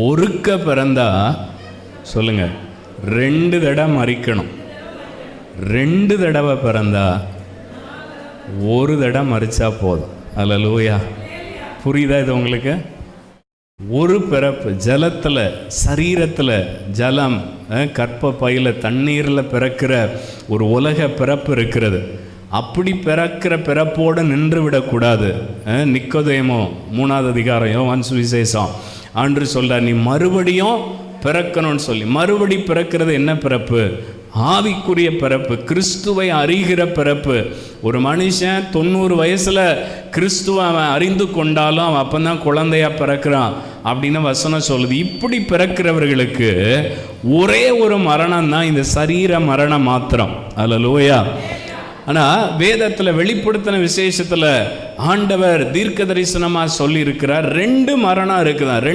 ஒருக்க பிறந்தா சொல்லுங்க 2 தடவை மறிக்கணும். 2 தடவை பிறந்தா 1 தடவை மறிச்சா போதும். அல்லேலூயா. புரியுதா இது உங்களுக்கு? ஒரு பிறப்பு ஜலத்தில், சரீரத்தில், ஜலம் கற்ப பையில தண்ணீரில் பிறக்கிற ஒரு உலக பிறப்பு இருக்கிறது. அப்படி பிறக்கிற பிறப்போடு நின்று விடக்கூடாது. நிக்கோதேமோ 3வது அதிகாரம் யோவான் சுவிசேஷம் ஆண்டு சொல்றார், நீ மறுபடியும் பிறக்கணும்னு சொல்லி. மறுபடி பிறக்கிறது என்ன பிறப்பு? ஆவிக்குரிய பிறப்பு, கிறிஸ்துவை அறிகிற பிறப்பு. ஒரு மனுஷன் 90 வயசுல கிறிஸ்துவை அவன் அறிந்து கொண்டாலும் அவன் அப்பந்தான் குழந்தையா பிறக்கிறான் அப்படின்னு வசனம் சொல்லுது. இப்படி பிறக்கிறவர்களுக்கு ஒரே ஒரு மரணம் தான், இந்த சரீர மரணம் மாத்திரம். அல்லேலூயா. ஆனால் வேதத்தில் வெளிப்படுத்தின விசேஷத்தில் ஆண்டவர் தீர்க்க தரிசனமாக சொல்லி இருக்கிறார், 2 மரணம் இருக்குதான்.